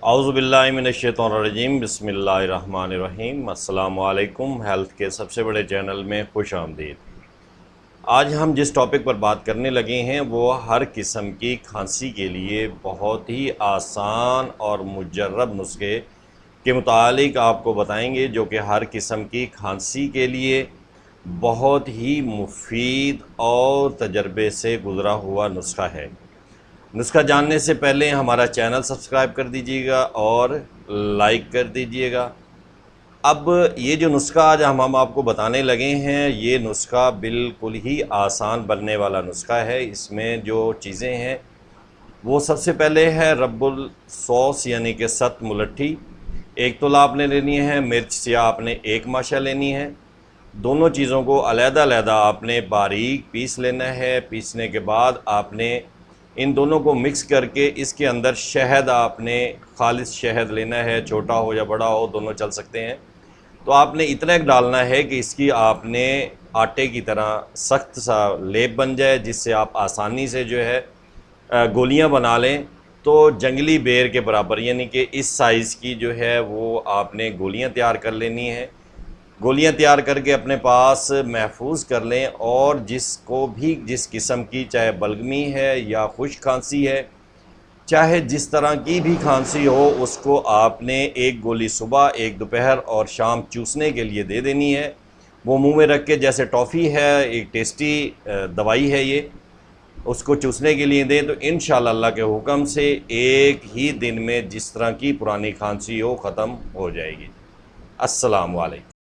اعوذ باللہ من الشیطان الرجیم، بسم اللہ الرحمن الرحیم۔ السلام علیکم، ہیلتھ کے سب سے بڑے چینل میں خوش آمدید۔ آج ہم جس ٹاپک پر بات کرنے لگے ہیں وہ ہر قسم کی کھانسی کے لیے بہت ہی آسان اور مجرب نسخے کے متعلق آپ کو بتائیں گے، جو کہ ہر قسم کی کھانسی کے لیے بہت ہی مفید اور تجربے سے گزرا ہوا نسخہ ہے۔ نسخہ جاننے سے پہلے ہمارا چینل سبسکرائب کر دیجیے گا اور لائک کر دیجیے گا۔ اب یہ جو نسخہ آج ہم آپ کو بتانے لگے ہیں، یہ نسخہ بالکل ہی آسان بننے والا نسخہ ہے۔ اس میں جو چیزیں ہیں وہ سب سے پہلے ہے رب السوس یعنی کہ 7 ملٹھی۔ ایک تلا آپ نے لینی ہے، مرچ سیاہ آپ نے 1 ماشا لینی ہے۔ دونوں چیزوں کو علیحدہ علیحدہ آپ نے باریک پیس لینا ہے۔ پیسنے کے بعد آپ نے ان دونوں کو مکس کر کے اس کے اندر شہد آپ نے خالص شہد لینا ہے، چھوٹا ہو یا بڑا ہو دونوں چل سکتے ہیں۔ تو آپ نے اتنا ڈالنا ہے کہ اس کی آپ نے آٹے کی طرح سخت سا لیپ بن جائے، جس سے آپ آسانی سے جو ہے گولیاں بنا لیں۔ تو جنگلی بیر کے برابر یعنی کہ اس سائز کی جو ہے وہ آپ نے گولیاں تیار کر لینی ہیں۔ گولیاں تیار کر کے اپنے پاس محفوظ کر لیں، اور جس کو بھی جس قسم کی چاہے بلغمی ہے یا خشک کھانسی ہے، چاہے جس طرح کی بھی کھانسی ہو، اس کو آپ نے 1 گولی صبح، 1 دوپہر اور شام چوسنے کے لیے دے دینی ہے۔ وہ منہ میں رکھ کے جیسے ٹافی ہے، ایک ٹیسٹی دوائی ہے یہ، اس کو چوسنے کے لیے دیں تو انشاءاللہ اللہ کے حکم سے ایک ہی دن میں جس طرح کی پرانی کھانسی ہو ختم ہو جائے گی۔ السلام علیکم۔